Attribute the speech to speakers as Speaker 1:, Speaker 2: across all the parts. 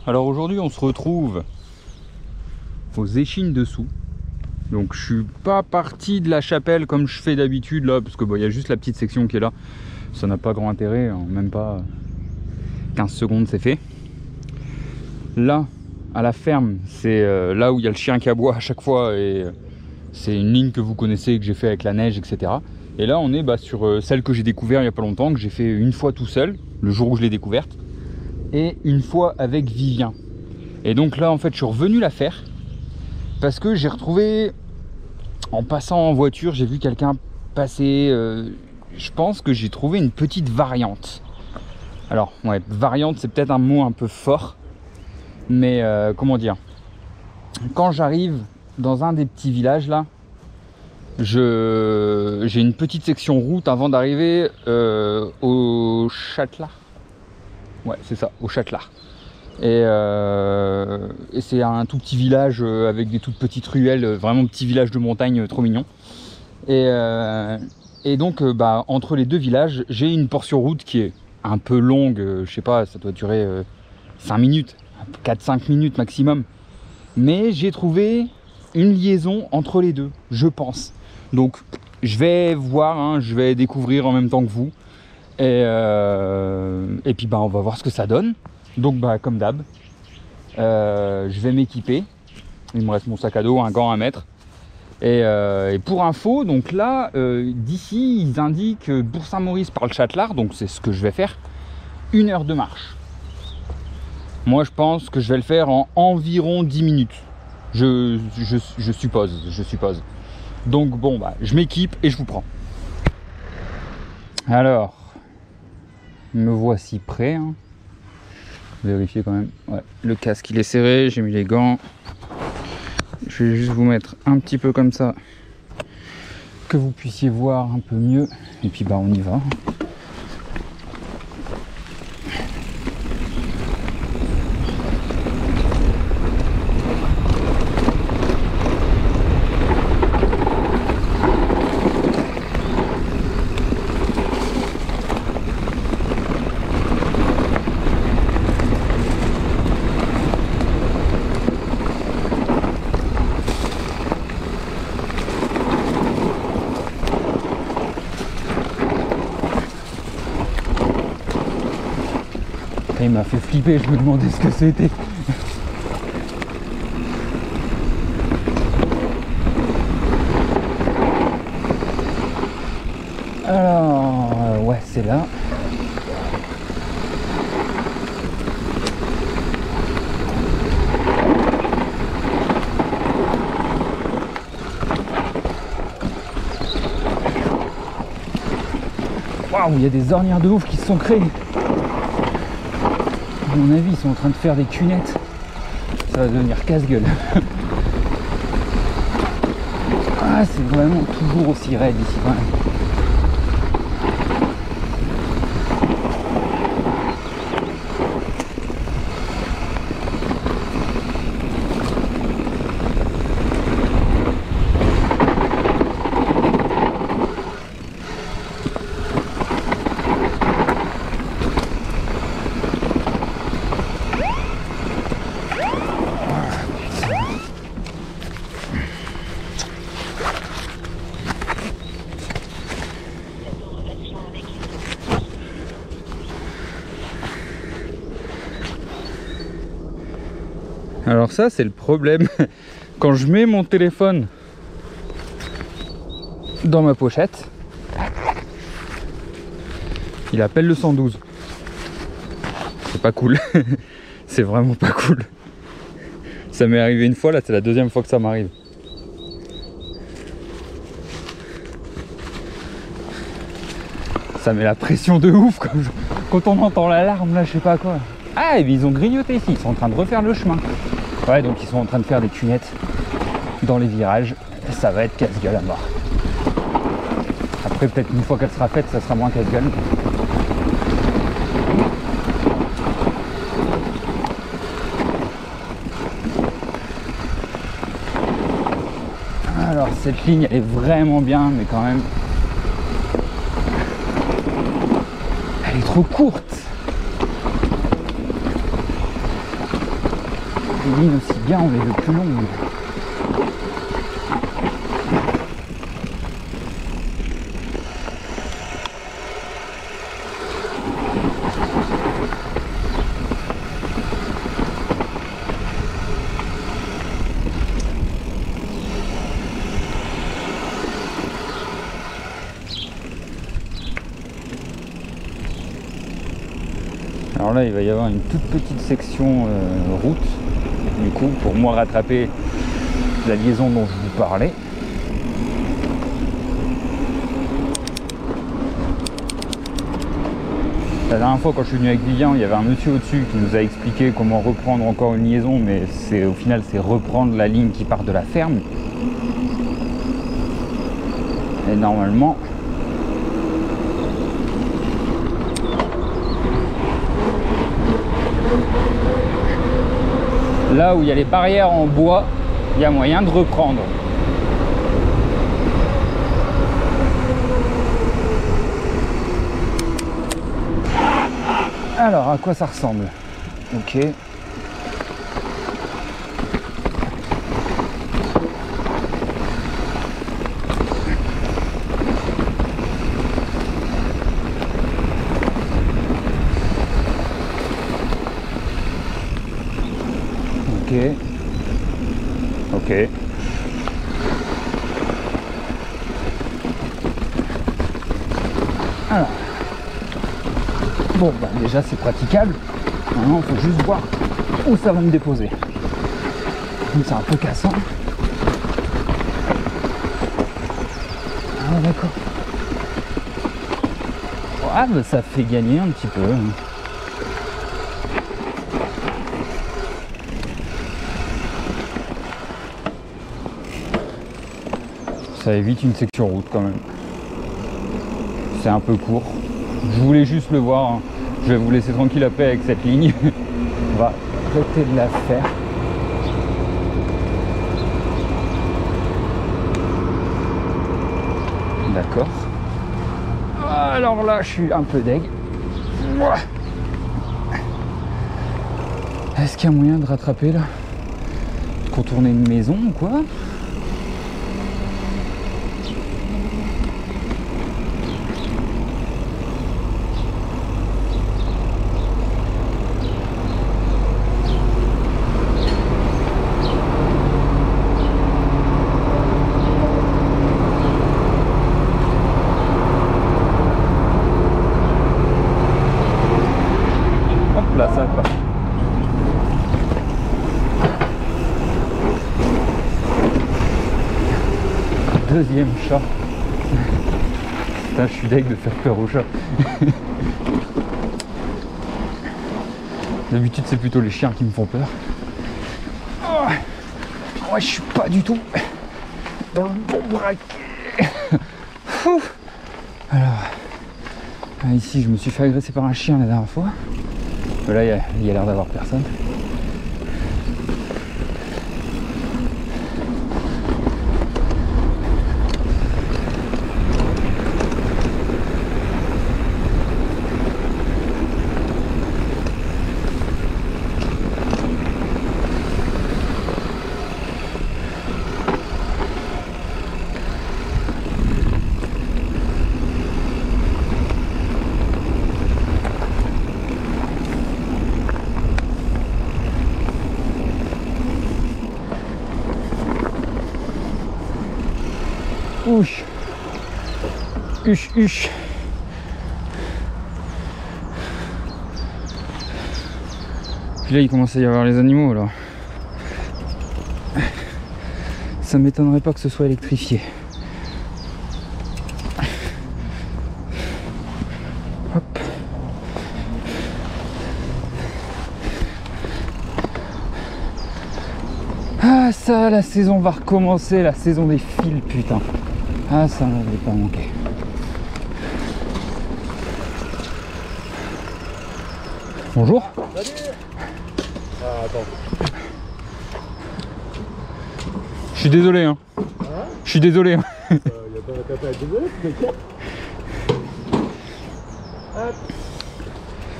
Speaker 1: Alors aujourd'hui on se retrouve aux Échines dessous. Donc je suis pas parti de la chapelle comme je fais d'habitude là, parce que il y a juste la petite section qui est là. Ça n'a pas grand intérêt, hein, même pas 15 secondes c'est fait. Là, à la ferme, c'est là où il y a le chien qui aboie à chaque fois, et c'est une ligne que vous connaissez, que j'ai fait avec la neige, etc. Et là on est sur celle que j'ai découvert il n'y a pas longtemps, que j'ai fait une fois tout seul, le jour où je l'ai découverte, et une fois avec Vivien. Et donc là en fait je suis revenu la faire, parce que j'ai retrouvé, en passant en voiture, j'ai vu quelqu'un passer, je pense que j'ai trouvé une petite variante. Alors ouais, variante c'est peut-être un mot un peu fort, mais comment dire, quand j'arrive dans un des petits villages là, j'ai une petite section route avant d'arriver au Châtelard. Ouais, c'est ça, au Châtelard. Et c'est un tout petit village avec des toutes petites ruelles, vraiment petit village de montagne, trop mignon. Et donc entre les deux villages, j'ai une portion route qui est un peu longue, je sais pas, ça doit durer 5 minutes, 4-5 minutes maximum. Mais j'ai trouvé une liaison entre les deux, je pense. Donc je vais voir, hein, je vais découvrir en même temps que vous. Et puis on va voir ce que ça donne. Donc comme d'hab, je vais m'équiper. Il me reste mon sac à dos, un gant à mettre. Et pour info, donc là, d'ici, ils indiquent Bourg-Saint-Maurice par le Châtelard, donc c'est ce que je vais faire, 1 heure de marche. Moi, je pense que je vais le faire en environ 10 minutes. Je suppose. Donc bon, je m'équipe et je vous prends. Alors, me voici prêt. Hein. Vérifier quand même. Ouais, le casque il est serré, j'ai mis les gants. Je vais juste vous mettre un petit peu comme ça, que vous puissiez voir un peu mieux. Et puis on y va. Il m'a fait flipper, je me demandais ce que c'était. Alors, ouais, c'est là. Waouh, il y a des ornières de ouf qui se sont créées. À mon avis, ils sont en train de faire des cunettes. Ça va devenir casse-gueule. Ah, c'est vraiment toujours aussi raide ici quand même. Alors ça c'est le problème, quand je mets mon téléphone dans ma pochette, il appelle le 112. C'est pas cool, c'est vraiment pas cool. Ça m'est arrivé une fois, là c'est la deuxième fois que ça m'arrive. Ça met la pression de ouf quand on entend l'alarme là, je sais pas quoi. Ah, et bien ils ont grignoté ici, ils sont en train de refaire le chemin. Ouais, donc ils sont en train de faire des cunettes dans les virages. Ça va être casse-gueule à mort. Après, peut-être une fois qu'elle sera faite, ça sera moins casse-gueule. Alors, cette ligne, elle est vraiment bien, mais quand même... elle est trop courte. des lignes aussi bien, on les veut plus longues. Alors là, il va y avoir une toute petite section route, du coup, pour moi rattraper la liaison dont je vous parlais. La dernière fois, quand je suis venu avec Vivien, il y avait un monsieur au-dessus qui nous a expliqué comment reprendre encore une liaison, mais au final, c'est reprendre la ligne qui part de la ferme. Et normalement, là où il y a les barrières en bois, il y a moyen de reprendre. Alors, à quoi ça ressemble? Ok. Ok. Alors. Bon, bah déjà c'est praticable. Maintenant, il faut juste voir où ça va me déposer. Donc c'est un peu cassant. Ah d'accord. Ah bah ça fait gagner un petit peu. Ça évite une section route quand même. C'est un peu court. Je voulais juste le voir. Hein. Je vais vous laisser tranquille à paix avec cette ligne. On va arrêter de la faire. D'accord. Alors là, je suis un peu deg. Est-ce qu'il y a moyen de rattraper là? Contourner une maison ou quoi? Là, ça va pas. Deuxième chat. Putain, je suis deg de faire peur au chat. D'habitude, c'est plutôt les chiens qui me font peur. Oh, moi, je suis pas du tout dans le bon braquet. Alors, ici, je me suis fait agresser par un chien la dernière fois. Là, il y a l'air d'avoir personne. Ouch. Huche, huche. Puis là, il commence à y avoir les animaux, là. Ça m'étonnerait pas que ce soit électrifié. Hop. Ah, ça, la saison va recommencer, la saison des fils, putain. Ah, ça m'avait pas manqué. Bonjour.
Speaker 2: Salut. Ah, attends.
Speaker 1: Je suis désolé, hein. Je suis désolé. Hein.
Speaker 2: Y a pas à désolé, t'inquiète. Hop.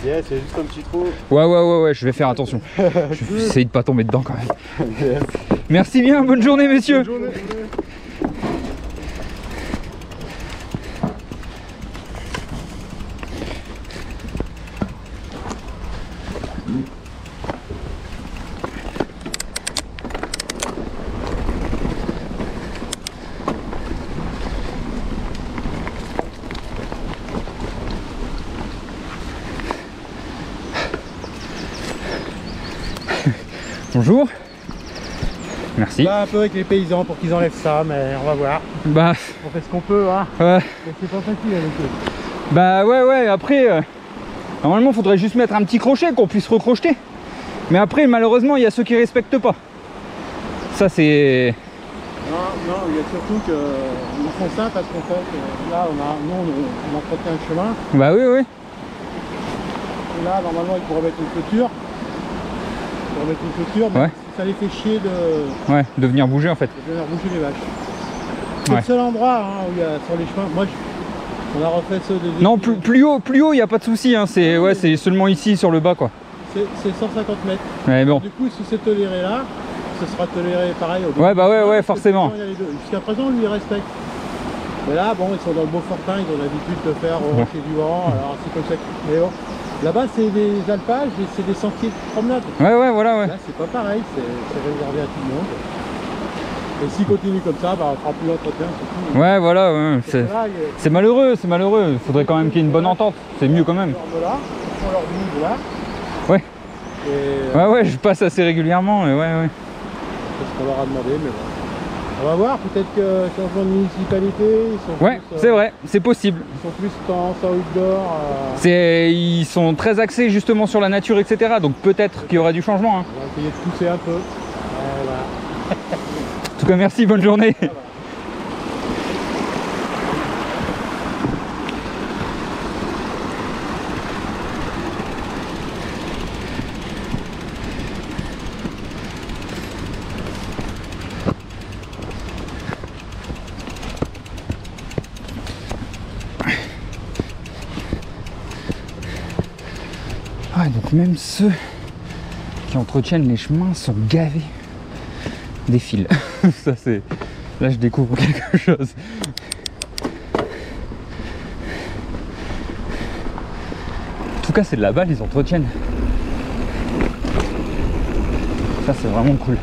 Speaker 2: Yes, c'est juste un petit trou.
Speaker 1: Ouais, je vais faire attention. Je vais essayer de pas tomber dedans quand même. Yes. Merci bien, bonne journée messieurs.
Speaker 2: Bonne journée.
Speaker 1: Bonjour. Merci.
Speaker 2: Là, un peu avec les paysans pour qu'ils enlèvent ça, mais on va voir.
Speaker 1: Bah.
Speaker 2: On fait ce qu'on peut, hein.
Speaker 1: Ouais.
Speaker 2: Mais c'est pas facile avec eux.
Speaker 1: Bah ouais, après, normalement, faudrait juste mettre un petit crochet qu'on puisse recrocheter. Mais après, malheureusement, il y a ceux qui respectent pas. Ça, c'est...
Speaker 2: Non, il y a surtout qu'ils font ça parce qu'en fait, là, on entretient un chemin.
Speaker 1: Bah oui.
Speaker 2: Et là, normalement, ils pourraient mettre une clôture. Mais
Speaker 1: Ouais.
Speaker 2: ça les fait chier
Speaker 1: de venir bouger en fait.
Speaker 2: de venir bouger les vaches. C'est le seul endroit hein, où il y a sur les chemins. Moi, on a refait ceux de...
Speaker 1: Non, plus haut, il n'y a pas de souci. Hein. C'est seulement ici, sur le bas, quoi.
Speaker 2: C'est 150 mètres.
Speaker 1: Ouais, bon.
Speaker 2: Du coup, si c'est toléré là, ce sera toléré pareil au début.
Speaker 1: Ouais, forcément.
Speaker 2: Jusqu'à présent, lui, il respecte. Mais là, bon, ils sont dans le Beaufortin, ils ont l'habitude de faire au rocher du vent, alors c'est comme ça. Mais bon, là-bas, c'est des alpages et c'est des sentiers de promenade.
Speaker 1: Ouais, voilà.
Speaker 2: Là, c'est pas pareil, c'est réservé à tout le monde. Et s'il continue comme ça, bah, on fera plus l'entretien, surtout.
Speaker 1: Ouais, voilà, c'est malheureux. Il faudrait quand même qu'il y ait une bonne entente. C'est mieux quand même.
Speaker 2: Ils font leur double là.
Speaker 1: Ouais.
Speaker 2: Et,
Speaker 1: ouais, je passe assez régulièrement, mais ouais.
Speaker 2: C'est ce qu'on leur a demandé, mais bon. On va voir, peut-être que changement de municipalité, ils sont
Speaker 1: ouais, c'est vrai, c'est possible.
Speaker 2: Ils sont plus tendance à outdoor.
Speaker 1: Ils sont très axés justement sur la nature, etc. Donc peut-être qu'il y aura du changement. Hein.
Speaker 2: On va essayer de pousser un peu. Voilà.
Speaker 1: En tout cas, merci, bonne journée. Voilà. Donc même ceux qui entretiennent les chemins sont gavés des fils. Ça c'est... Là je découvre quelque chose. En tout cas c'est de la balle, ils entretiennent. Ça c'est vraiment cool.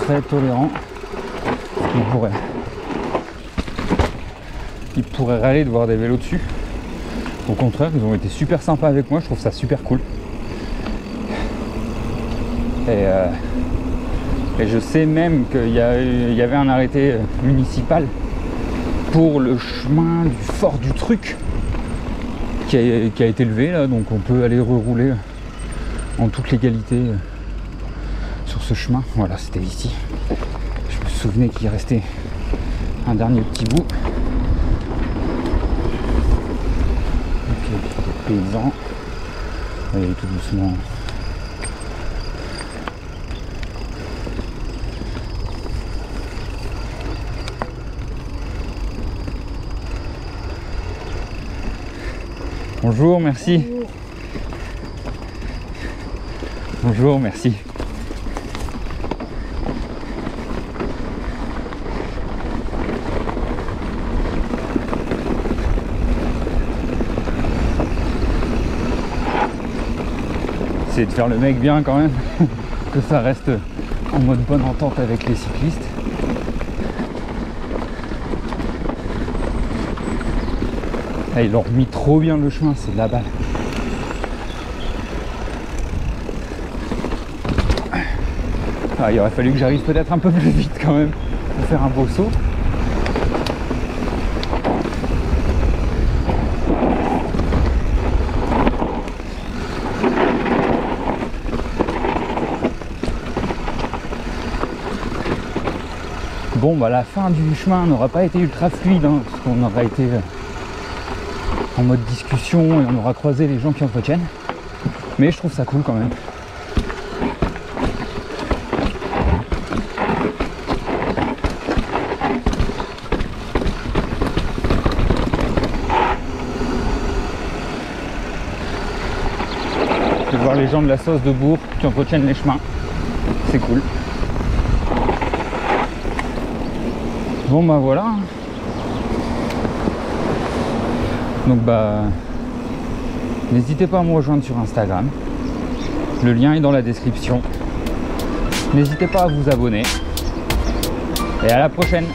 Speaker 1: Très tolérant. Ils pourraient râler de voir des vélos dessus. Au contraire, ils ont été super sympas avec moi, je trouve ça super cool. Et je sais même qu'il y avait un arrêté municipal pour le chemin du fort du truc qui a été levé là, donc on peut aller rerouler en toute légalité sur ce chemin. Voilà, c'était ici. Je me souvenais qu'il restait un dernier petit bout. Ok, des paysans. Allez, tout doucement. Bonjour, merci. Bonjour, merci. Essayer de faire le mec bien quand même, que ça reste en mode bonne entente avec les cyclistes. Là, ils ont remis trop bien le chemin, c'est de la balle. Ah, il aurait fallu que j'arrive peut-être un peu plus vite quand même pour faire un beau saut. Bon, bah la fin du chemin n'aura pas été ultra fluide, hein, parce qu'on aurait été en mode discussion et on aura croisé les gens qui entretiennent. Mais je trouve ça cool quand même. De voir les gens de la sauce de Bourg qui entretiennent les chemins, c'est cool. Bon bah voilà. Donc bah n'hésitez pas à me rejoindre sur Instagram. Le lien est dans la description. N'hésitez pas à vous abonner. Et à la prochaine.